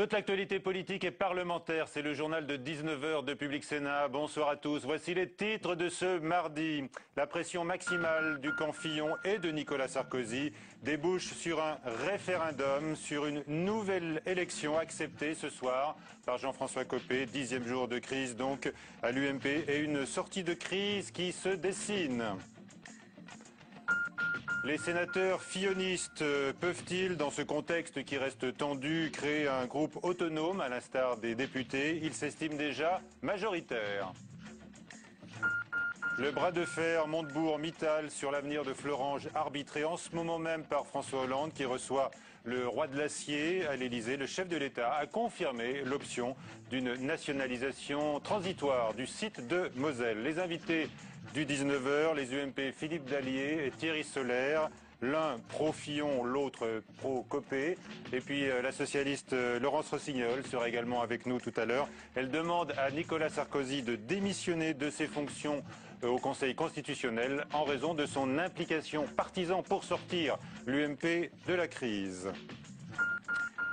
Toute l'actualité politique et parlementaire, c'est le journal de 19 h de Public Sénat. Bonsoir à tous. Voici les titres de ce mardi. La pression maximale du camp Fillon et de Nicolas Sarkozy débouche sur un référendum sur une nouvelle élection acceptée ce soir par Jean-François Copé. 10e jour de crise donc à l'UMP et une sortie de crise qui se dessine. Les sénateurs fillonistes peuvent-ils, dans ce contexte qui reste tendu, créer un groupe autonome à l'instar des députés? Ils s'estiment déjà majoritaires. Le bras de fer Montebourg-Mittal sur l'avenir de Florange, arbitré en ce moment même par François Hollande qui reçoit le roi de l'acier à l'Elysée. Le chef de l'État a confirmé l'option d'une nationalisation transitoire du site de Moselle. Les invités du 19 h, les UMP Philippe Dallier et Thierry Solère. L'un pro-Fillon, l'autre pro-Copé. Et puis la socialiste Laurence Rossignol sera également avec nous tout à l'heure. Elle demande à Nicolas Sarkozy de démissionner de ses fonctions au Conseil constitutionnel en raison de son implication partisane pour sortir l'UMP de la crise.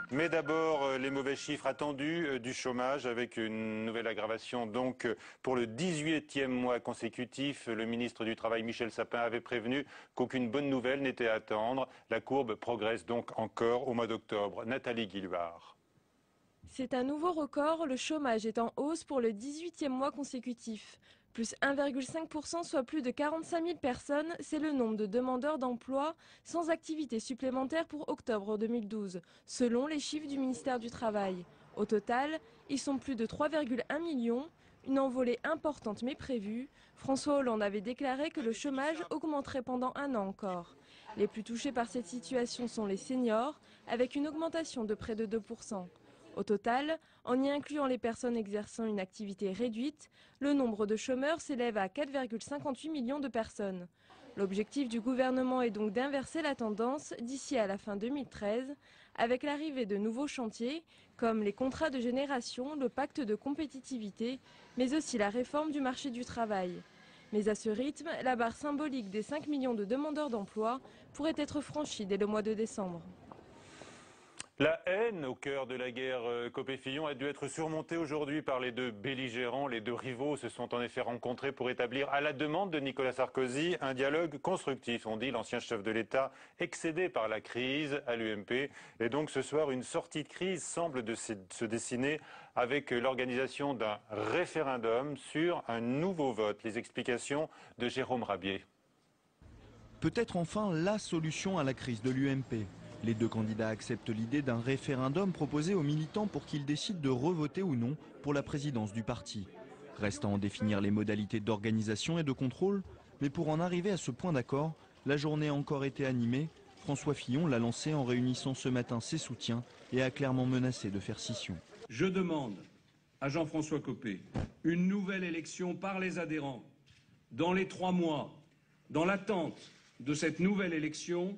Mais d'abord, les mauvais chiffres attendus du chômage avec une nouvelle aggravation. Donc, pour le 18e mois consécutif, le ministre du Travail, Michel Sapin, avait prévenu qu'aucune bonne nouvelle n'était à attendre. La courbe progresse donc encore au mois d'octobre. Nathalie Guillouard. C'est un nouveau record, le chômage est en hausse pour le 18e mois consécutif. Plus 1,5%, soit plus de 45 000 personnes, c'est le nombre de demandeurs d'emploi sans activité supplémentaire pour octobre 2012, selon les chiffres du ministère du Travail. Au total, ils sont plus de 3,1 millions, une envolée importante mais prévue. François Hollande avait déclaré que le chômage augmenterait pendant un an encore. Les plus touchés par cette situation sont les seniors, avec une augmentation de près de 2%. Au total, en y incluant les personnes exerçant une activité réduite, le nombre de chômeurs s'élève à 4,58 millions de personnes. L'objectif du gouvernement est donc d'inverser la tendance d'ici à la fin 2013, avec l'arrivée de nouveaux chantiers, comme les contrats de génération, le pacte de compétitivité, mais aussi la réforme du marché du travail. Mais à ce rythme, la barre symbolique des 5 millions de demandeurs d'emploi pourrait être franchie dès le mois de décembre. La haine au cœur de la guerre Copé-Fillon a dû être surmontée aujourd'hui par les deux belligérants. Les deux rivaux se sont en effet rencontrés pour établir, à la demande de Nicolas Sarkozy, un dialogue constructif. On dit l'ancien chef de l'État excédé par la crise à l'UMP. Et donc ce soir, une sortie de crise semble se dessiner avec l'organisation d'un référendum sur un nouveau vote. Les explications de Jérôme Rabier. Peut-être enfin la solution à la crise de l'UMP. Les deux candidats acceptent l'idée d'un référendum proposé aux militants pour qu'ils décident de revoter ou non pour la présidence du parti. Reste à en définir les modalités d'organisation et de contrôle, mais pour en arriver à ce point d'accord, la journée a encore été animée. François Fillon l'a lancé en réunissant ce matin ses soutiens et a clairement menacé de faire scission. Je demande à Jean-François Copé une nouvelle élection par les adhérents. Dans les 3 mois, dans l'attente de cette nouvelle élection,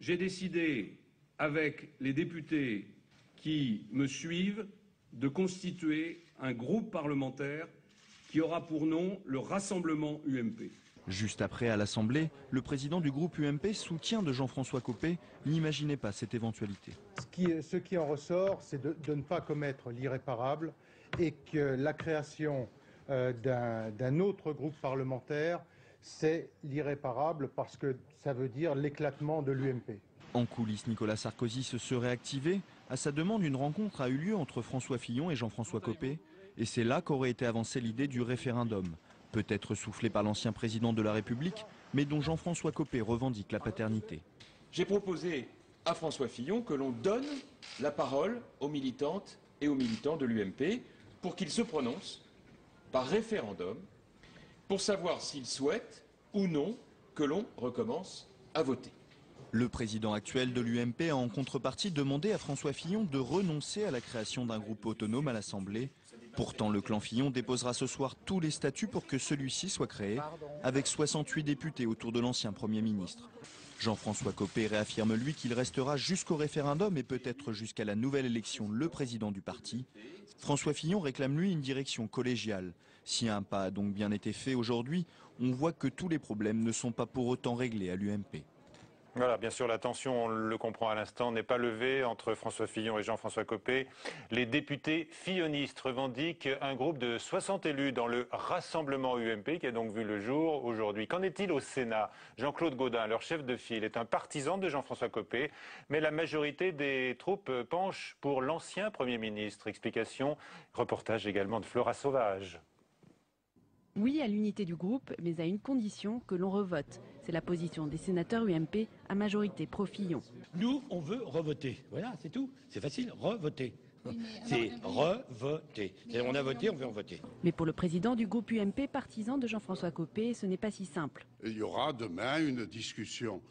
j'ai décidé, avec les députés qui me suivent, de constituer un groupe parlementaire qui aura pour nom le Rassemblement UMP. Juste après, à l'Assemblée, le président du groupe UMP, soutien de Jean-François Copé, n'imaginait pas cette éventualité. Ce qui en ressort, c'est de ne pas commettre l'irréparable et que la création d'un autre groupe parlementaire, c'est l'irréparable parce que ça veut dire l'éclatement de l'UMP. En coulisses, Nicolas Sarkozy se serait activé. À sa demande, une rencontre a eu lieu entre François Fillon et Jean-François Copé. Et c'est là qu'aurait été avancée l'idée du référendum. Peut-être soufflé par l'ancien président de la République, mais dont Jean-François Copé revendique la paternité. J'ai proposé à François Fillon que l'on donne la parole aux militantes et aux militants de l'UMP pour qu'ils se prononcent par référendum pour savoir s'ils souhaitent ou non que l'on recommence à voter. Le président actuel de l'UMP a en contrepartie demandé à François Fillon de renoncer à la création d'un groupe autonome à l'Assemblée. Pourtant, le clan Fillon déposera ce soir tous les statuts pour que celui-ci soit créé, avec 68 députés autour de l'ancien Premier ministre. Jean-François Copé réaffirme lui qu'il restera jusqu'au référendum et peut-être jusqu'à la nouvelle élection le président du parti. François Fillon réclame lui une direction collégiale. Si un pas a donc bien été fait aujourd'hui, on voit que tous les problèmes ne sont pas pour autant réglés à l'UMP. Voilà, bien sûr, la tension, on le comprend à l'instant, n'est pas levée entre François Fillon et Jean-François Copé. Les députés fillonistes revendiquent un groupe de 60 élus dans le rassemblement UMP qui a donc vu le jour aujourd'hui. Qu'en est-il au Sénat? Jean-Claude Gaudin, leur chef de file, est un partisan de Jean-François Copé, mais la majorité des troupes penche pour l'ancien Premier ministre. Explication, reportage également de Flora Sauvage. Oui à l'unité du groupe, mais à une condition, que l'on revote. C'est la position des sénateurs UMP à majorité pro-Fillon. Nous, on veut revoter. Voilà, c'est tout. C'est facile, revoter. C'est revoter. On a voté, on veut revoter. Mais pour le président du groupe UMP, partisan de Jean-François Copé, ce n'est pas si simple. Il y aura demain une discussion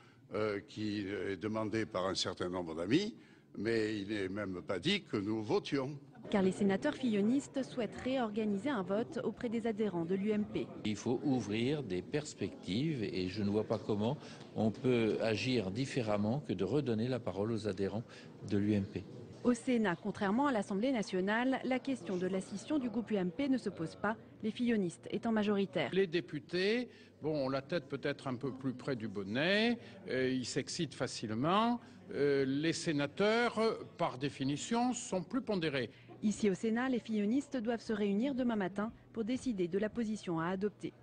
qui est demandée par un certain nombre d'amis, mais il n'est même pas dit que nous votions. Car les sénateurs fillonistes souhaitent réorganiser un vote auprès des adhérents de l'UMP. Il faut ouvrir des perspectives et je ne vois pas comment on peut agir différemment que de redonner la parole aux adhérents de l'UMP. Au Sénat, contrairement à l'Assemblée nationale, la question de la scission du groupe UMP ne se pose pas, les fillonistes étant majoritaires. Les députés ont la tête peut-être un peu plus près du bonnet, ils s'excitent facilement. Les sénateurs, par définition, sont plus pondérés. Ici au Sénat, les fillonistes doivent se réunir demain matin pour décider de la position à adopter.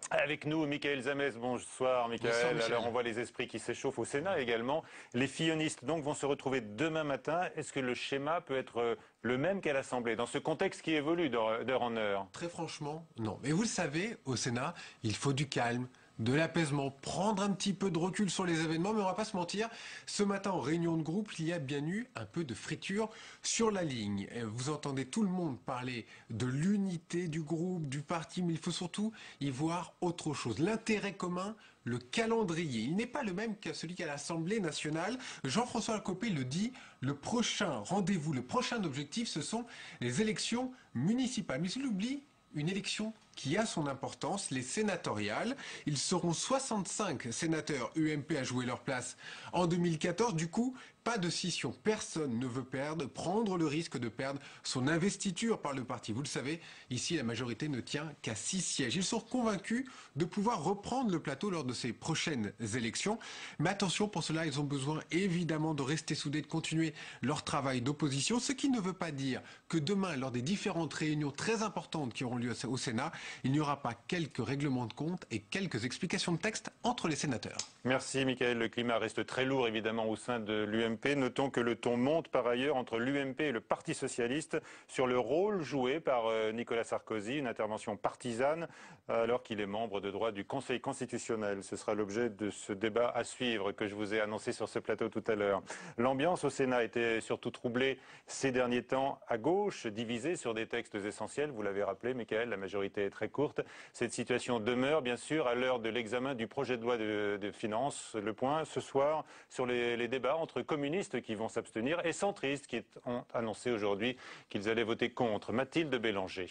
Avec nous, Michael Zamès. Bonsoir, Michael. Bonsoir, alors, on voit les esprits qui s'échauffent au Sénat également. Les fillonistes donc vont se retrouver demain matin. Est-ce que le schéma peut être le même qu'à l'Assemblée, dans ce contexte qui évolue d'heure en heure? Très franchement, non. Mais vous le savez, au Sénat, il faut du calme, de l'apaisement, prendre un petit peu de recul sur les événements, mais on va pas se mentir, ce matin en réunion de groupe, il y a bien eu un peu de friture sur la ligne. Vous entendez tout le monde parler de l'unité du groupe, du parti, mais il faut surtout y voir autre chose. L'intérêt commun, le calendrier, il n'est pas le même que celui qu'à l'Assemblée nationale. Jean-François Copé le dit, le prochain rendez-vous, le prochain objectif, ce sont les élections municipales. Mais il oublie une élection qui a son importance, les sénatoriales. Ils seront 65 sénateurs UMP à jouer leur place en 2014. Du coup, pas de scission. Personne ne veut prendre le risque de perdre son investiture par le parti. Vous le savez, ici, la majorité ne tient qu'à 6 sièges. Ils sont convaincus de pouvoir reprendre le plateau lors de ces prochaines élections. Mais attention, pour cela, ils ont besoin évidemment de rester soudés, de continuer leur travail d'opposition. Ce qui ne veut pas dire que demain, lors des différentes réunions très importantes qui auront lieu au Sénat, il n'y aura pas quelques règlements de compte et quelques explications de texte entre les sénateurs. Merci, Michael. Le climat reste très lourd, évidemment, au sein de l'UMP. Notons que le ton monte, par ailleurs, entre l'UMP et le Parti socialiste sur le rôle joué par Nicolas Sarkozy, une intervention partisane, alors qu'il est membre de droit du Conseil constitutionnel. Ce sera l'objet de ce débat à suivre que je vous ai annoncé sur ce plateau tout à l'heure. L'ambiance au Sénat était surtout troublée ces derniers temps à gauche, divisée sur des textes essentiels. Vous l'avez rappelé, Michael, la majorité est très courte. Cette situation demeure, bien sûr, à l'heure de l'examen du projet de loi de finances. Le point, ce soir, sur les débats entre communistes qui vont s'abstenir et centristes qui ont annoncé aujourd'hui qu'ils allaient voter contre. Mathilde Bélanger.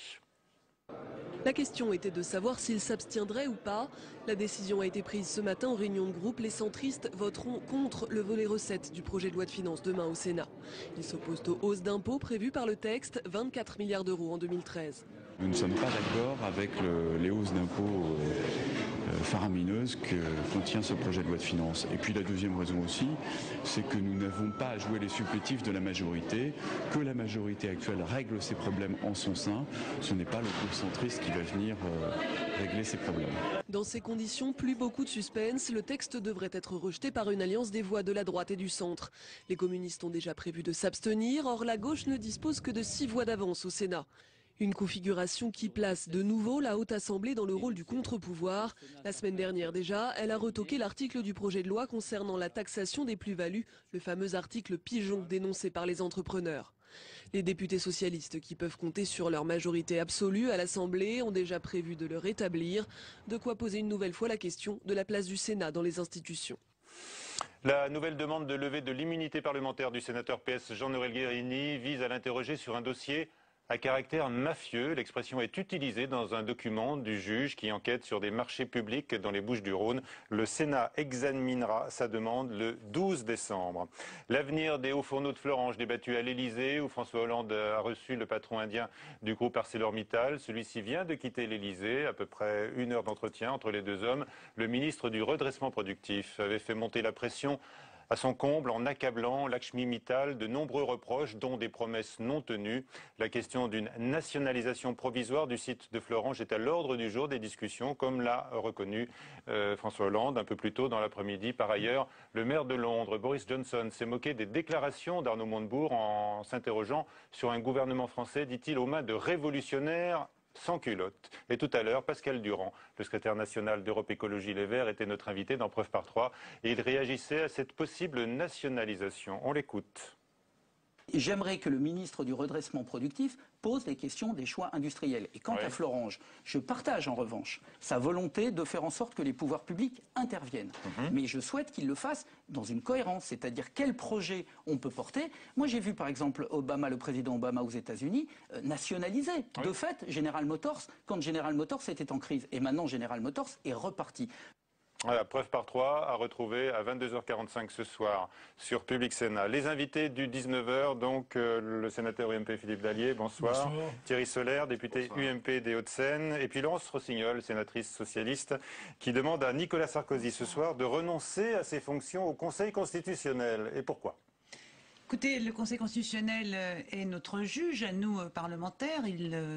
La question était de savoir s'ils s'abstiendraient ou pas. La décision a été prise ce matin en réunion de groupe. Les centristes voteront contre le volet recettes du projet de loi de finances demain au Sénat. Ils s'opposent aux hausses d'impôts prévues par le texte, 24 milliards d'euros en 2013. Nous ne sommes pas d'accord avec les hausses d'impôts faramineuses que contient ce projet de loi de finances. Et puis la deuxième raison aussi, c'est que nous n'avons pas à jouer les supplétifs de la majorité, que la majorité actuelle règle ses problèmes en son sein. Ce n'est pas le groupe centriste qui va venir régler ces problèmes. Dans ces conditions, plus beaucoup de suspense. Le texte devrait être rejeté par une alliance des voix de la droite et du centre. Les communistes ont déjà prévu de s'abstenir. Or, la gauche ne dispose que de 6 voix d'avance au Sénat. Une configuration qui place de nouveau la Haute Assemblée dans le rôle du contre-pouvoir. La semaine dernière déjà, elle a retoqué l'article du projet de loi concernant la taxation des plus-values, le fameux article pigeon dénoncé par les entrepreneurs. Les députés socialistes qui peuvent compter sur leur majorité absolue à l'Assemblée ont déjà prévu de le rétablir, de quoi poser une nouvelle fois la question de la place du Sénat dans les institutions. La nouvelle demande de levée de l'immunité parlementaire du sénateur PS Jean-Noël Guérini vise à l'interroger sur un dossier à caractère mafieux. L'expression est utilisée dans un document du juge qui enquête sur des marchés publics dans les Bouches-du-Rhône. Le Sénat examinera sa demande le 12 décembre. L'avenir des hauts fourneaux de Florange débattu à l'Elysée, où François Hollande a reçu le patron indien du groupe ArcelorMittal. Celui-ci vient de quitter l'Elysée, à peu près 1 heure d'entretien entre les deux hommes. Le ministre du redressement productif avait fait monter la pression à son comble en accablant Lakshmi Mittal de nombreux reproches, dont des promesses non tenues. La question d'une nationalisation provisoire du site de Florange est à l'ordre du jour des discussions, comme l'a reconnu François Hollande un peu plus tôt dans l'après-midi. Par ailleurs, le maire de Londres, Boris Johnson, s'est moqué des déclarations d'Arnaud Montebourg en s'interrogeant sur un gouvernement français, dit-il, aux mains de révolutionnaires sans culotte. Et tout à l'heure, Pascal Durand, le secrétaire national d'Europe Écologie Les Verts, était notre invité dans Preuve par 3 et il réagissait à cette possible nationalisation. On l'écoute. J'aimerais que le ministre du redressement productif pose les questions des choix industriels. Et quant à Florange, je partage en revanche sa volonté de faire en sorte que les pouvoirs publics interviennent. Mais je souhaite qu'il le fasse dans une cohérence, c'est-à-dire quel projet on peut porter. Moi j'ai vu par exemple le président Obama aux États-Unis nationaliser de fait General Motors quand General Motors était en crise. Et maintenant General Motors est reparti. Voilà, Preuve par 3 à retrouver à 22h45 ce soir sur Public Sénat. Les invités du 19h, donc le sénateur UMP Philippe Dallier, bonsoir. Bonsoir. Thierry Solaire, député UMP des Hauts-de-Seine. Et puis Laurence Rossignol, sénatrice socialiste, qui demande à Nicolas Sarkozy ce soir de renoncer à ses fonctions au Conseil constitutionnel. Et pourquoi ? Écoutez, le Conseil constitutionnel est notre juge, à nous parlementaires. Il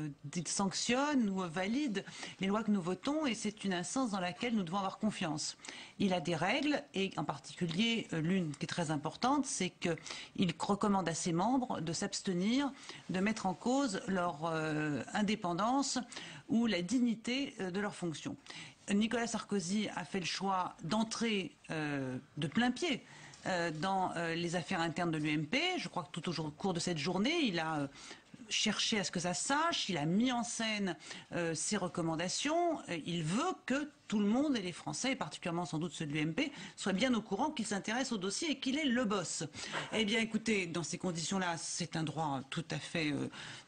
sanctionne ou valide les lois que nous votons et c'est une instance dans laquelle nous devons avoir confiance. Il a des règles et en particulier l'une qui est très importante, c'est qu'il recommande à ses membres de s'abstenir de mettre en cause leur indépendance ou la dignité de leurs fonctions. Nicolas Sarkozy a fait le choix d'entrer de plein pied dans les affaires internes de l'UMP. Je crois que tout au cours de cette journée, il a cherché à ce que ça se sache, il a mis en scène ses recommandations. Il veut que tout le monde et les Français, et particulièrement sans doute ceux de l'UMP, soient bien au courant qu'il s'intéresse au dossier et qu'il est le boss. Eh bien écoutez, dans ces conditions-là, c'est un droit tout à fait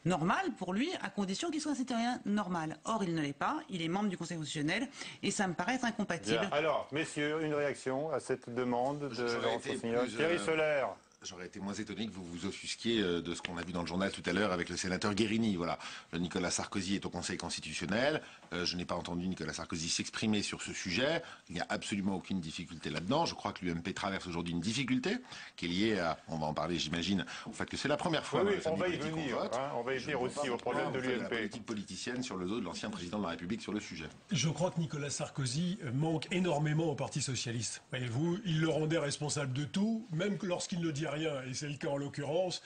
normal pour lui, à condition qu'il soit un citoyen normal. Or, il ne l'est pas, il est membre du Conseil constitutionnel et ça me paraît être incompatible. Bien. Alors, messieurs, une réaction à cette demande de Laurence Rossignol. Thierry Solaire. J'aurais été moins étonné que vous vous offusquiez de ce qu'on a vu dans le journal tout à l'heure avec le sénateur Guérini. Voilà, Nicolas Sarkozy est au Conseil constitutionnel. Je n'ai pas entendu Nicolas Sarkozy s'exprimer sur ce sujet. Il n'y a absolument aucune difficulté là-dedans. Je crois que l'UMP traverse aujourd'hui une difficulté qui est liée à, on va en parler j'imagine, au fait que c'est la première fois dans la famille politique qu'on vote. On va y venir aussi au problème de l'UMP. La politique politicienne sur le dos de l'ancien président de la République sur le sujet. Je crois que Nicolas Sarkozy manque énormément au Parti socialiste. Voyez-vous, il le rendait responsable de tout, même lorsqu'il ne dit rien, et c'est le cas en l'occurrence,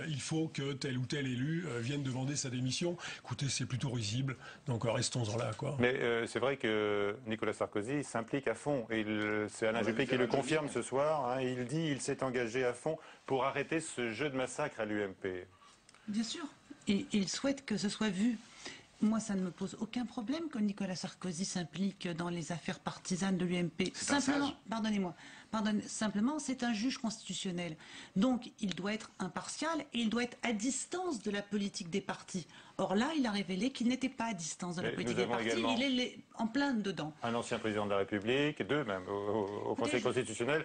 il faut que tel ou tel élu vienne demander sa démission. Écoutez, c'est plutôt risible, donc restons-en là, quoi. Mais c'est vrai que Nicolas Sarkozy s'implique à fond, et c'est Alain Juppé qui le confirme ce soir, il dit qu'il s'est engagé à fond pour arrêter ce jeu de massacre à l'UMP. Bien sûr, et il souhaite que ce soit vu. Moi, ça ne me pose aucun problème que Nicolas Sarkozy s'implique dans les affaires partisanes de l'UMP. Simplement, pardonnez-moi, simplement, c'est un juge constitutionnel. Donc, il doit être impartial et il doit être à distance de la politique des partis. Or là, il a révélé qu'il n'était pas à distance de la politique des partis, il est en plein dedans. Un ancien président de la République, deux même, au Conseil constitutionnel.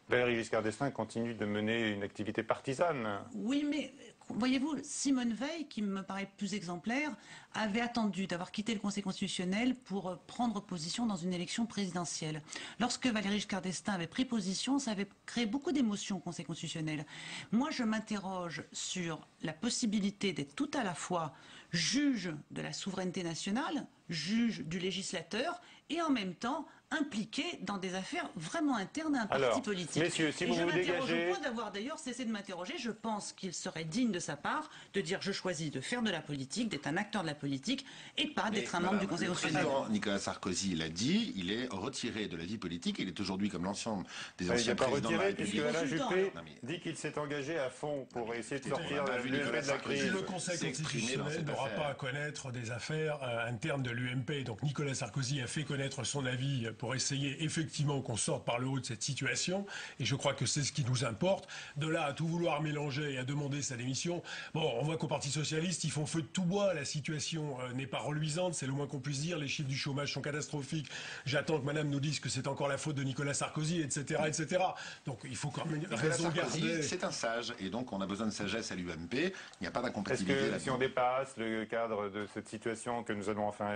Valéry Giscard d'Estaing continue de mener une activité partisane. Oui, mais voyez-vous, Simone Veil, qui me paraît plus exemplaire, avait attendu d'avoir quitté le Conseil constitutionnel pour prendre position dans une élection présidentielle. Lorsque Valéry Giscard d'Estaing avait pris position, ça avait créé beaucoup d'émotions au Conseil constitutionnel. Moi, je m'interroge sur la possibilité d'être tout à la fois juge de la souveraineté nationale, juge du législateur, et en même temps impliqué dans des affaires vraiment internes à un parti politique. Messieurs, si vous vous dégagez... Au point d'avoir d'ailleurs cessé de m'interroger, je pense qu'il serait digne de sa part de dire je choisis de faire de la politique, d'être un acteur de la politique et pas d'être un membre du Conseil constitutionnel. Nicolas Sarkozy l'a dit, il est retiré de la vie politique, il est aujourd'hui comme l'ensemble des anciens présidents de la République. Puisque Alain Juppé dit qu'il s'est engagé à fond pour essayer de sortir de la crise. Le Conseil constitutionnel n'aura pas à connaître des affaires internes de l'UMP, donc Nicolas Sarkozy, a fait connaître son avis pour essayer effectivement qu'on sorte par le haut de cette situation. Et je crois que c'est ce qui nous importe. De là à tout vouloir mélanger et à demander sa démission, bon, on voit qu'au Parti Socialiste, ils font feu de tout bois. La situation n'est pas reluisante, c'est le moins qu'on puisse dire. Les chiffres du chômage sont catastrophiques. J'attends que madame nous dise que c'est encore la faute de Nicolas Sarkozy, etc., etc. Donc il faut quand même raison garder. C'est un sage, et donc on a besoin de sagesse à l'UMP. Il n'y a pas d'incompatibilité. Est-ce que si on dépasse le cadre de cette situation que nous allons enfin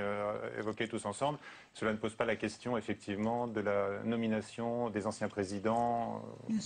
évoquer tous ensemble, cela ne pose pas la question effectivement de la nomination des anciens présidents,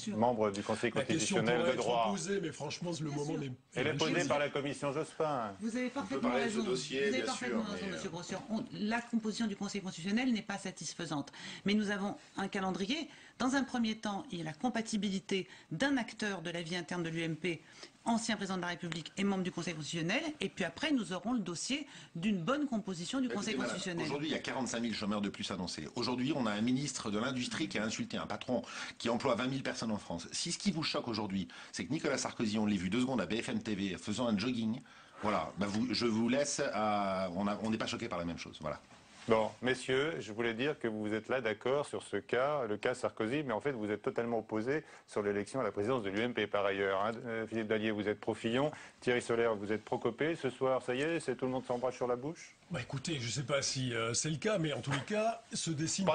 membres du Conseil constitutionnel de droit? La question pourrait être posée, mais franchement le moment n'est... Elle est posée par la commission Jospin. Vous avez parfaitement raison. Vous avez parfaitement raison, Monsieur Grosjean. La composition du Conseil constitutionnel n'est pas satisfaisante. Mais nous avons un calendrier. Dans un premier temps, il y a la compatibilité d'un acteur de la vie interne de l'UMP, ancien président de la République et membre du Conseil constitutionnel. Et puis après, nous aurons le dossier d'une bonne composition du Conseil constitutionnel. Aujourd'hui, il y a 45 000 chômeurs de plus annoncés. Aujourd'hui, on a un ministre de l'Industrie qui a insulté un patron qui emploie 20 000 personnes en France. Si ce qui vous choque aujourd'hui, c'est que Nicolas Sarkozy, on l'a vu 2 secondes à BFM TV faisant un jogging, voilà, je vous laisse on n'est pas choqué par la même chose. Voilà. Bon, messieurs, je voulais dire que vous êtes là d'accord sur ce cas, le cas Sarkozy, mais en fait vous êtes totalement opposés sur l'élection à la présidence de l'UMP par ailleurs. Hein. Philippe Dallier, vous êtes pro-Fillon, Thierry Solaire, vous êtes pro-Copé. Ce soir, ça y est, tout le monde s'embrasse sur la bouche? Bah écoutez, je ne sais pas si c'est le cas, mais en tous les cas, se dessine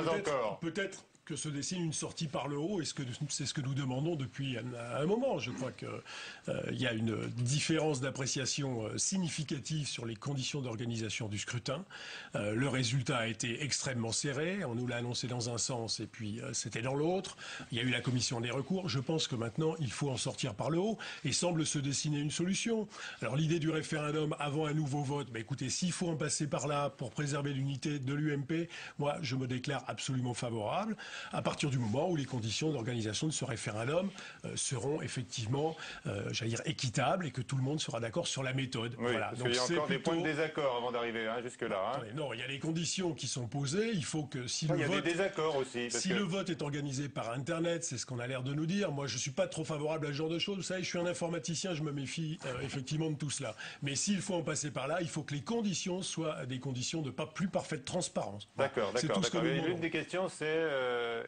peut-être que se dessine une sortie par le haut, et c'est ce que nous demandons depuis un moment. Je crois qu'il y a une différence d'appréciation significative sur les conditions d'organisation du scrutin. Le résultat a été extrêmement serré, on nous l'a annoncé dans un sens et puis c'était dans l'autre. Il y a eu la commission des recours. Je pense que maintenant il faut en sortir par le haut et semble se dessiner une solution. Alors l'idée du référendum avant un nouveau vote, bah, écoutez, s'il faut en passer par là pour préserver l'unité de l'UMP, moi je me déclare absolument favorable, à partir du moment où les conditions d'organisation de ce référendum seront effectivement, j'allais dire, équitables et que tout le monde sera d'accord sur la méthode. Oui, voilà. parce Donc qu'il y a encore plutôt... des points de désaccord avant d'arriver jusque-là. Hein. Attendez, non, il y a les conditions qui sont posées. Il faut que si il y a des désaccords aussi. Le vote est organisé par Internet, c'est ce qu'on a l'air de nous dire. Moi, je ne suis pas trop favorable à ce genre de choses. Vous savez, je suis un informaticien, je me méfie effectivement de tout cela. Mais s'il faut en passer par là, il faut que les conditions soient des conditions de plus parfaite transparence. D'accord. L'une des questions, c'est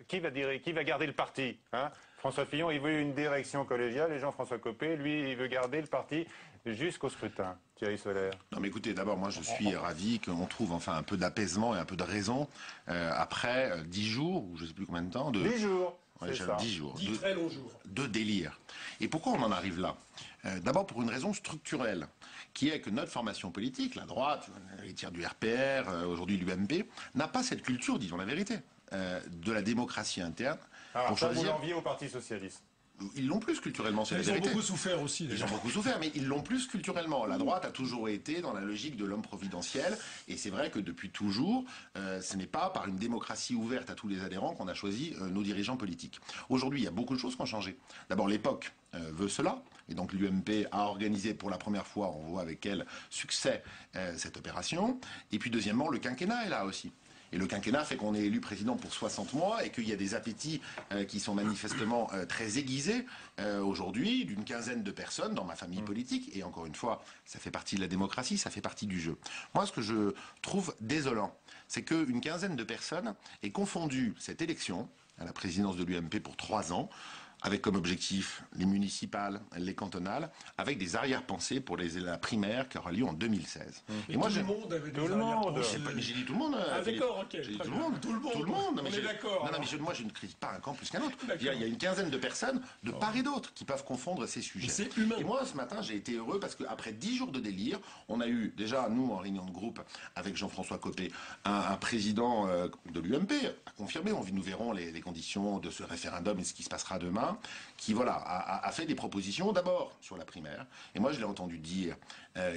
qui va garder le parti, hein? François Fillon, il veut une direction collégiale et Jean-François Copé, lui, il veut garder le parti jusqu'au scrutin. Thierry Solaire. Non mais écoutez, d'abord moi je suis ravi qu'on trouve enfin un peu d'apaisement et un peu de raison après 10 jours, ou je ne sais plus combien de temps. 10 jours. Ouais, 10 jours. 10 très longs jours. De délire. Et pourquoi on en arrive là? D'abord pour une raison structurelle, qui est que notre formation politique, la droite, l'héritière du RPR, aujourd'hui l'UMP, n'a pas cette culture, disons la vérité, de la démocratie interne. Alors, pour ça, choisir... vous l'enviez au Parti Socialiste. Ils l'ont plus culturellement, c'est la vérité. Ils ont beaucoup souffert aussi. Ils ont beaucoup souffert, mais ils l'ont plus culturellement. La droite a toujours été dans la logique de l'homme providentiel, et c'est vrai que depuis toujours, ce n'est pas par une démocratie ouverte à tous les adhérents qu'on a choisi nos dirigeants politiques. Aujourd'hui, il y a beaucoup de choses qui ont changé. D'abord, l'époque veut cela, et donc l'UMP a organisé pour la première fois, on voit avec quel succès, cette opération. Et puis deuxièmement, le quinquennat est là aussi. Et le quinquennat fait qu'on est élu président pour 60 mois et qu'il y a des appétits qui sont manifestement très aiguisés aujourd'hui, d'une quinzaine de personnes dans ma famille politique. Et encore une fois, ça fait partie de la démocratie, ça fait partie du jeu. Moi, ce que je trouve désolant, c'est qu'une quinzaine de personnes ait confondu cette élection à la présidence de l'UMP pour 3 ans, avec comme objectif les municipales, les cantonales, avec des arrière-pensées pour la primaire qui aura lieu en 2016. Et moi, tout le monde avait des arrière-pensées. Mais j'ai dit tout le monde. Ah d'accord, ok. J'ai dit tout le monde. Tout le monde. On est d'accord. Non, mais moi, je ne critique pas un camp plus qu'un autre. Il y a une quinzaine de personnes, de part et d'autre, qui peuvent confondre ces sujets. C'est humain. Et moi, ce matin, j'ai été heureux parce qu'après 10 jours de délire, on a eu déjà, nous, en réunion de groupe, avec Jean-François Copé, un président de l'UMP, à confirmer, nous verrons les conditions de ce référendum et ce qui se passera demain, qui a fait des propositions d'abord sur la primaire. Et moi, je l'ai entendu dire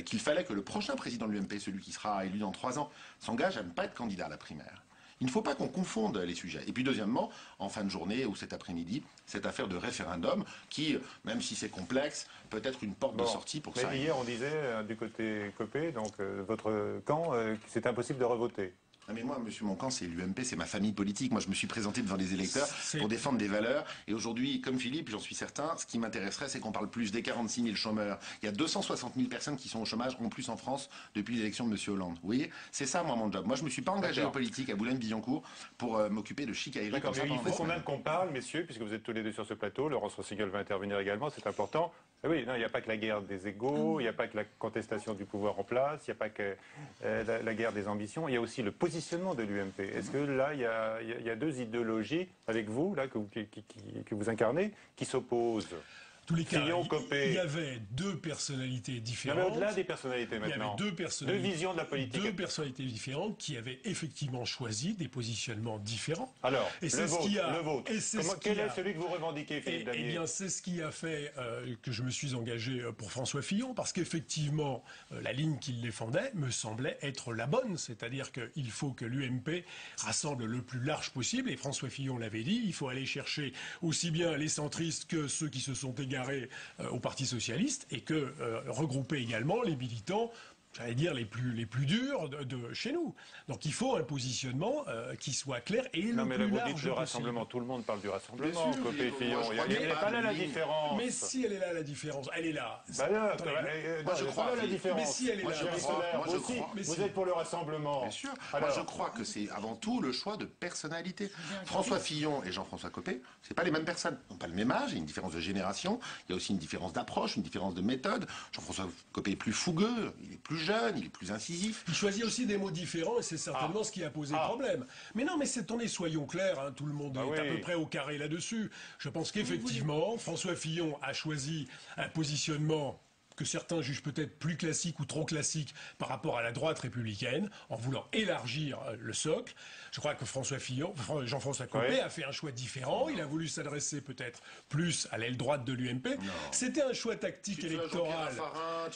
qu'il fallait que le prochain président de l'UMP, celui qui sera élu dans 3 ans, s'engage à ne pas être candidat à la primaire. Il ne faut pas qu'on confonde les sujets. Et puis deuxièmement, en fin de journée ou cet après-midi, cette affaire de référendum qui, même si c'est complexe, peut être une porte de sortie pour ça. Hier, on disait du côté Copé, donc votre camp, que c'est impossible de revoter. Non mais moi, monsieur Moncamp, c'est l'UMP, c'est ma famille politique. Moi, je me suis présenté devant les électeurs pour défendre des valeurs. Et aujourd'hui, comme Philippe, j'en suis certain, ce qui m'intéresserait, c'est qu'on parle plus des 46 000 chômeurs. Il y a 260 000 personnes qui sont au chômage, en plus en France, depuis l'élection de monsieur Hollande. Vous voyez, c'est ça, moi, mon job. Moi, je me suis pas engagé en politique à Boulogne-Billancourt pour m'occuper de chicaillerie. D'accord, mais il faut quand même qu'on parle, messieurs, puisque vous êtes tous les deux sur ce plateau. Laurence Rossignol va intervenir également, c'est important. Oui, non, il n'y a pas que la guerre des égos, il n'y a pas que la contestation du pouvoir en place, il n'y a pas que la guerre des ambitions, il y a aussi le positionnement de l'UMP. Est-ce que là, il y a deux idéologies avec vous, là, que vous incarnez, qui s'opposent? Tous les cas, Copé. Il y avait deux personnalités différentes. Non, mais au-delà des personnalités maintenant. Il y avait deux visions de la politique. Deux personnalités différentes qui avaient effectivement choisi des positionnements différents. Alors, et le vôtre. Quel est celui que vous revendiquez, Philippe Dallier? Eh bien, c'est ce qui a fait que je me suis engagé pour François Fillon, parce qu'effectivement, la ligne qu'il défendait me semblait être la bonne. C'est-à-dire qu'il faut que l'UMP rassemble le plus large possible. Et François Fillon l'avait dit, il faut aller chercher aussi bien les centristes que ceux qui se sont égarés au Parti socialiste, et que regrouper également les militants, j'allais dire, les plus durs de chez nous. Donc il faut un positionnement qui soit clair et le plus large. Non mais là vous dites le possible. rassemblement, tout le monde parle du rassemblement, Copé, Fillon. Il n'est pas là la différence. Mais si elle est là la différence, elle est là. Moi je crois la différence. Mais si elle est là, vous êtes pour le rassemblement. Bien sûr. Moi je crois que c'est avant tout le choix de personnalité. François Fillon et Jean-François Copé, c'est pas les mêmes personnes. Ils n'ont pas le même âge, il y a une différence de génération, il y a aussi une différence d'approche, une différence de méthode. Jean-François Copé est plus fougueux, il est plus jeune, il est plus incisif. Il choisit aussi des mots différents et c'est certainement ce qui a posé problème. Mais non, mais soyons clairs, hein, tout le monde est à peu près au carré là-dessus. Je pense qu'effectivement, François Fillon a choisi un positionnement que certains jugent peut-être plus classique ou trop classique par rapport à la droite républicaine, en voulant élargir le socle. Je crois que Jean-François Copé a fait un choix différent. Il a voulu s'adresser peut-être plus à l'aile droite de l'UMP. C'était un choix tactique électoral.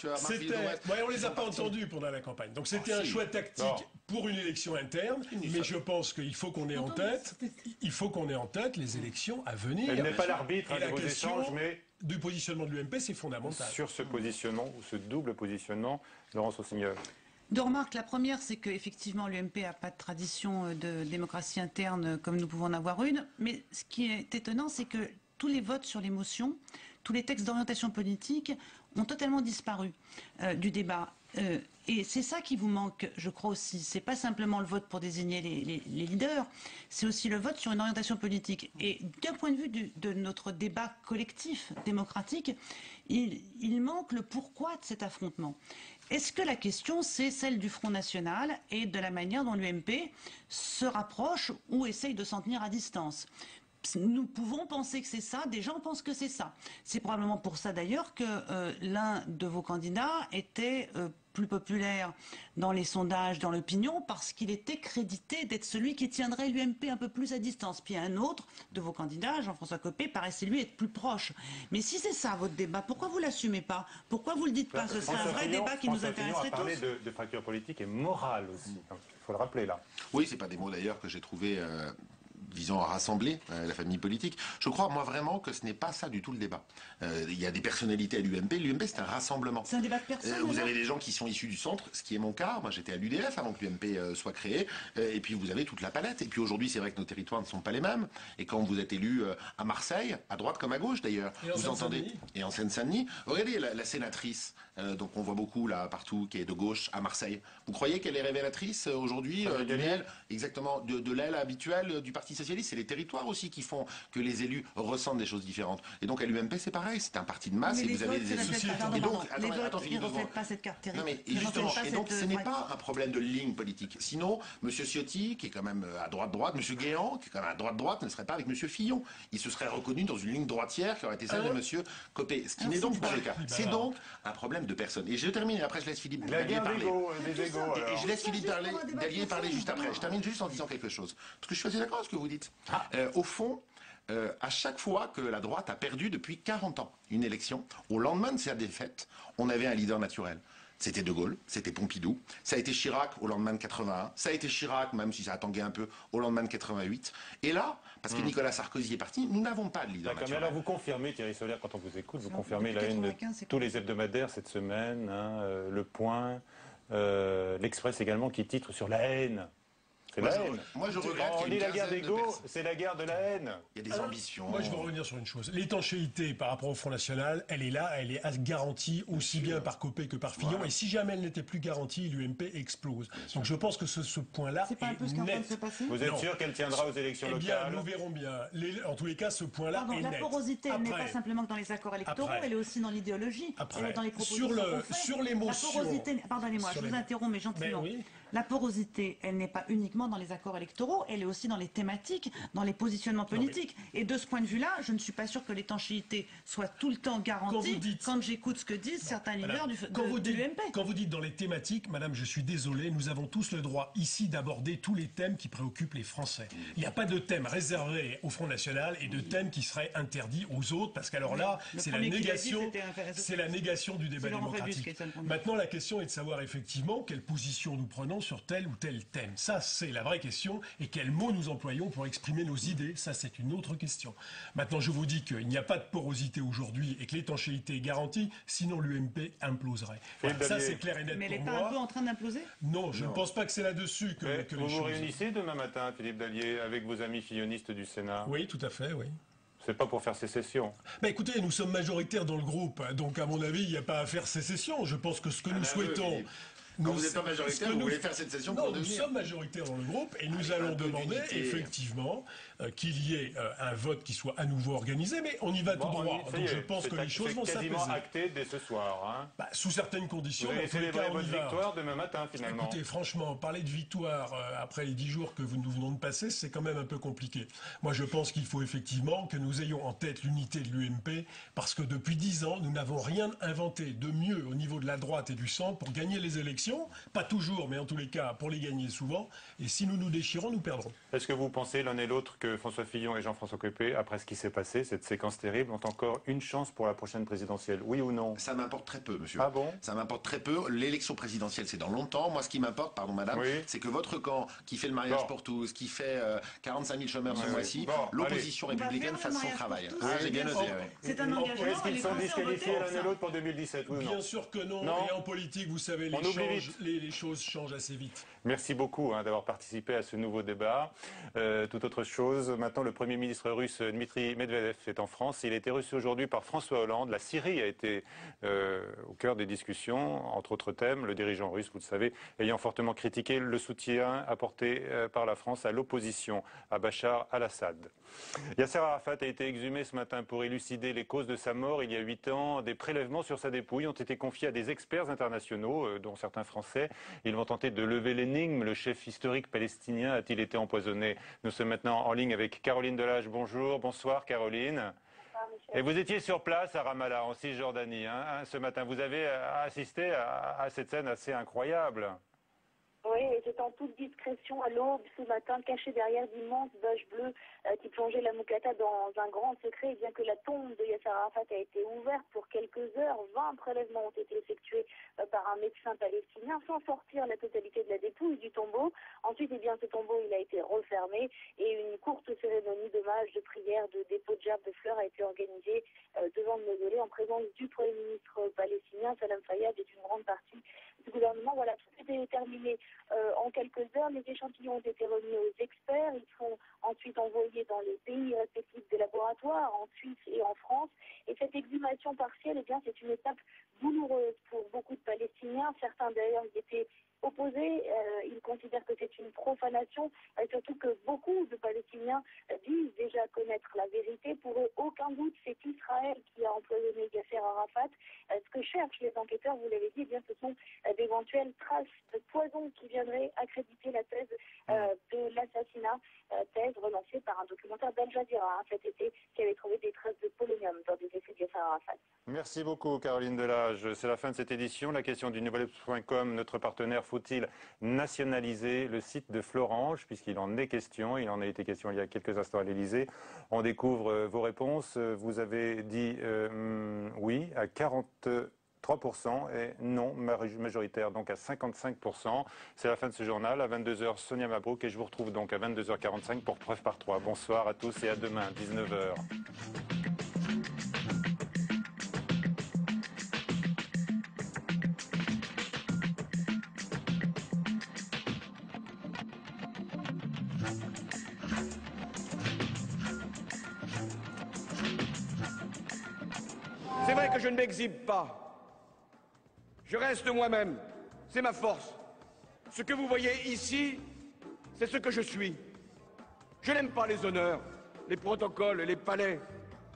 On les a pas entendus pendant la campagne. Donc c'était un choix tactique pour une élection interne. Mais je pense qu'il faut qu'on ait en tête, les élections à venir. Elle n'est pas l'arbitre de vos échanges, mais du positionnement de l'UMP, c'est fondamental. Sur ce positionnement, ou ce double positionnement, Laurence Rossignol. Deux remarques. La première, c'est qu'effectivement, l'UMP n'a pas de tradition de démocratie interne comme nous pouvons en avoir une. Mais ce qui est étonnant, c'est que tous les votes sur les motions, tous les textes d'orientation politique ont totalement disparu du débat. Et c'est ça qui vous manque, je crois aussi. C'est pas simplement le vote pour désigner les leaders, c'est aussi le vote sur une orientation politique. Et d'un point de vue de notre débat collectif démocratique, il manque le pourquoi de cet affrontement. Est-ce que la question, c'est celle du Front National et de la manière dont l'UMP se rapproche ou essaye de s'en tenir à distance ? Nous pouvons penser que c'est ça, des gens pensent que c'est ça. C'est probablement pour ça d'ailleurs que l'un de vos candidats était plus populaire dans les sondages, dans l'opinion, parce qu'il était crédité d'être celui qui tiendrait l'UMP un peu plus à distance. Puis un autre de vos candidats, Jean-François Copé, paraissait lui être plus proche. Mais si c'est ça votre débat, pourquoi vous l'assumez pas? Pourquoi vous le dites pas? Ce serait un vrai débat qui nous intéresserait tous. François Fillon a parlé de fracture politique et morale aussi. Il faut le rappeler là. Oui, c'est pas des mots d'ailleurs que j'ai trouvé visant à rassembler la famille politique. Je crois, moi, vraiment que ce n'est pas ça du tout le débat. Il y a des personnalités à l'UMP. L'UMP, c'est un rassemblement. C'est un débat de personnes. Vous avez des gens qui sont issus du centre, ce qui est mon cas. Moi, j'étais à l'UDF avant que l'UMP soit créé. Et puis, vous avez toute la palette. Et puis, aujourd'hui, c'est vrai que nos territoires ne sont pas les mêmes. Et quand vous êtes élu à Marseille, à droite comme à gauche, d'ailleurs, vous entendez... Et en Seine-Saint-Denis, regardez la sénatrice, donc on voit beaucoup, là, partout, qui est de gauche, à Marseille. Vous croyez qu'elle est révélatrice, aujourd'hui, de l'aile, exactement, de l'aile habituelle du Parti socialiste? C'est les territoires aussi qui font que les élus ressentent des choses différentes. Et donc à l'UMP c'est pareil, c'est un parti de masse et vous avez des élus. Et donc, ils ne reflètent pas cette carte territoriale. Non mais justement, et donc ce n'est pas un problème de ligne politique. Sinon, M. Ciotti, qui est quand même à droite-droite, M. Guéant, qui est quand même à droite-droite, ne serait pas avec M. Fillon. Il se serait reconnu dans une ligne droitière qui aurait été celle de M. Copé. Ce qui n'est donc pas le cas. C'est donc un problème de personne. Et je termine, et après je laisse Philippe Dallier parler. Et je laisse Philippe Dallier parler juste après. Je termine juste en disant quelque chose. Parce que je suis assez d'accord avec ce que vous dites. Au fond, à chaque fois que la droite a perdu depuis 40 ans une élection, au lendemain de sa défaite, on avait un leader naturel. C'était De Gaulle, c'était Pompidou, ça a été Chirac au lendemain de 81, ça a été Chirac, même si ça a tangué un peu, au lendemain de 88. Et là, parce que Nicolas Sarkozy est parti, nous n'avons pas de leader naturel. Mais alors vous confirmez, Thierry Solère, quand on vous écoute, vous confirmez la haine de tous les hebdomadaires cette semaine, Le Point, l'Express également, qui titre sur la haine. C'est la haine. Moi, je regrette On qu'il y dit ait la une guerre quinzaine de d'ego, personnes. c'est la guerre de la haine. Il y a des ambitions. Moi, je veux revenir sur une chose. L'étanchéité par rapport au Front National, elle est là, elle est garantie aussi bien par Copé que par Fillon. Voilà. Et si jamais elle n'était plus garantie, l'UMP explose. Donc je pense que ce point-là C'est pas un peu ce qui est en train de se passer? Vous êtes Non. sûr qu'elle tiendra aux élections Eh bien, locales? nous verrons bien. En tous les cas, ce point-là Pardon, est la net. porosité, elle n'est Après- pas simplement que dans les accords électoraux, Après- elle est aussi dans l'idéologie, elle est dans les propositions qu'on fait. sur l'émotion. La porosité, pardonnez-moi, Sur je vous les- interromps, mais gentiment. Mais oui. La porosité, elle n'est pas uniquement dans les accords électoraux, elle est aussi dans les thématiques, dans les positionnements politiques. Et de ce point de vue-là, je ne suis pas sûr que l'étanchéité soit tout le temps garantie quand j'écoute ce que disent certains leaders de l'UMP. Quand vous dites dans les thématiques, madame, je suis désolé, nous avons tous le droit ici d'aborder tous les thèmes qui préoccupent les Français. Il n'y a pas de thème réservé au Front National et de thème qui serait interdit aux autres, parce qu'alors là, Le c'est la premier qui l'a dit, négation, c'était intéressant. c'est la négation du débat C'est Laurent Fabius qui démocratique. a dit ça, le premier. Maintenant, la question est de savoir effectivement quelle position nous prenons sur tel ou tel thème. Ça, c'est la vraie question. Et quels mots nous employons pour exprimer nos idées, ça, c'est une autre question. Maintenant, je vous dis qu'il n'y a pas de porosité aujourd'hui et que l'étanchéité est garantie, sinon l'UMP imploserait. Voilà, ça, c'est clair et net Mais elle pour n'est moi. pas un peu en train d'imploser? Non, je ne pense pas que c'est là-dessus que les Vous vous choses... réunissez demain matin, Philippe Dallier, avec vos amis fillonistes du Sénat? Oui, tout à fait, oui. C'est pas pour faire sécession. Bah écoutez, nous sommes majoritaires dans le groupe, donc à mon avis, il n'y a pas à faire sécession. Je pense que ce que nous souhaitons... Quand vous n'êtes pas majoritaire, vous voulez faire cette session pour Non, nous devenir. sommes majoritaires dans le groupe et nous allons demander effectivement qu'il y ait un vote qui soit à nouveau organisé, mais on y va tout droit. Ça y Donc je est, pense que les choses vont c'est s'apaiser. quasiment acté dès ce soir. Hein. Sous certaines conditions, Vous allez en tous les célébrer cas, on y votre va. victoire demain matin, finalement. Écoutez, franchement, parler de victoire après les 10 jours que nous venons de passer, c'est quand même un peu compliqué. Moi, je pense qu'il faut effectivement que nous ayons en tête l'unité de l'UMP, parce que depuis 10 ans, nous n'avons rien inventé de mieux au niveau de la droite et du centre pour gagner les élections. Pas toujours, mais en tous les cas, pour les gagner souvent. Et si nous nous déchirons, nous perdrons. Est-ce que vous pensez l'un et l'autre que François Fillon et Jean-François Copé, après ce qui s'est passé, cette séquence terrible, ont encore une chance pour la prochaine présidentielle? Oui ou non? Ça m'importe très peu, monsieur. Ah bon? Ça m'importe très peu. L'élection présidentielle, c'est dans longtemps. Moi, ce qui m'importe, pardon madame, c'est que votre camp, qui fait le mariage pour tous, qui fait 45 000 chômeurs ce mois-ci, l'opposition républicaine fasse son travail. J'ai bien osé. C'est un engagement. Est-ce qu'ils sont disqualifiés l'un et l'autre pour 2017? Oui ou non? Bien sûr que non. Non. Et en politique, vous savez, On oublie vite. les choses changent assez vite. Merci beaucoup d'avoir participé à ce nouveau débat. Toute autre chose, maintenant le Premier ministre russe Dmitri Medvedev est en France. Il a été reçu aujourd'hui par François Hollande. La Syrie a été au cœur des discussions, entre autres thèmes. Le dirigeant russe, vous le savez, ayant fortement critiqué le soutien apporté par la France à l'opposition à Bachar al-Assad. Yasser Arafat a été exhumé ce matin pour élucider les causes de sa mort il y a 8 ans. Des prélèvements sur sa dépouille ont été confiés à des experts internationaux, dont certains français. Ils vont tenter de lever l'énigme. Le chef historique palestinien a-t-il été empoisonné? Nous sommes maintenant en ligne avec Caroline Delage. Bonjour, bonsoir Caroline. Et vous étiez sur place à Ramallah, en Cisjordanie, ce matin. Vous avez assisté à cette scène assez incroyable. Oui, et c'est en toute discrétion à l'aube ce matin, caché derrière d'immenses bâches bleues qui plongeaient la Moukata dans un grand secret. Et bien que la tombe de Yasser Arafat a été ouverte pour quelques heures, 20 prélèvements ont été effectués par un médecin palestinien sans sortir la totalité de la dépouille du tombeau. Ensuite, eh bien, ce tombeau il a été refermé et une courte cérémonie d'hommage, de prière, de dépôt de gerbes de fleurs a été organisée devant le mausolée en présence du Premier ministre palestinien Salam Fayyad et d'une grande partie du gouvernement. Voilà, tout était terminé en quelques heures. Les échantillons ont été remis aux experts. Ils seront ensuite envoyés dans les pays respectifs des laboratoires, en Suisse et en France. Et cette exhumation partielle, eh bien, c'est une étape douloureuse pour beaucoup de Palestiniens. Certains d'ailleurs y étaient opposés. Ils considèrent que c'est une profanation, surtout que beaucoup de Palestiniens disent déjà connaître la vérité. Pour eux, aucun doute, c'est Israël qui a empoisonné Yasser Arafat. Ce que cherchent les enquêteurs, vous l'avez dit, eh bien, ce sont d'éventuelles traces de poison qui viendraient accréditer la thèse de l'assassinat, thèse relancée par un documentaire d'Al Jazeera cet été qui avait trouvé des traces de polonium dans des essais de Yasser Arafat. Merci beaucoup Caroline Delage. C'est la fin de cette édition. La question du Nouvelle.com, notre partenaire, faut-il nationaliser le site de Florange, puisqu'il en est question, il en a été question il y a quelques instants à l'Elysée. On découvre vos réponses. Vous avez dit oui à 43% et non majoritaire, donc à 55%. C'est la fin de ce journal. À 22h, Sonia Mabrouk, et je vous retrouve donc à 22h45 pour Preuve par 3. Bonsoir à tous et à demain, 19h. C'est vrai que je ne m'exhibe pas. Je reste moi-même. C'est ma force. Ce que vous voyez ici, c'est ce que je suis. Je n'aime pas les honneurs, les protocoles, les palais.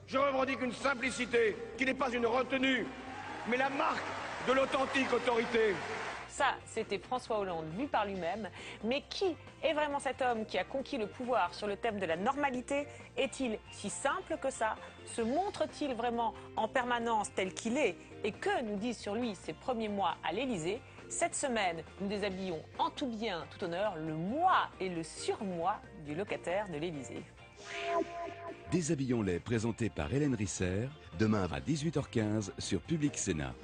Je revendique une simplicité qui n'est pas une retenue, mais la marque de l'authentique autorité. Ça, c'était François Hollande vu par lui-même. Mais qui est vraiment cet homme qui a conquis le pouvoir sur le thème de la normalité? Est-il si simple que ça? Se montre-t-il vraiment en permanence tel qu'il est? Et que nous disent sur lui ses premiers mois à l'Élysée? Cette semaine, nous déshabillons en tout bien, tout honneur, le moi et le surmoi du locataire de l'Élysée. Déshabillons-les, présenté par Hélène Risser, demain à 18h15 sur Public Sénat.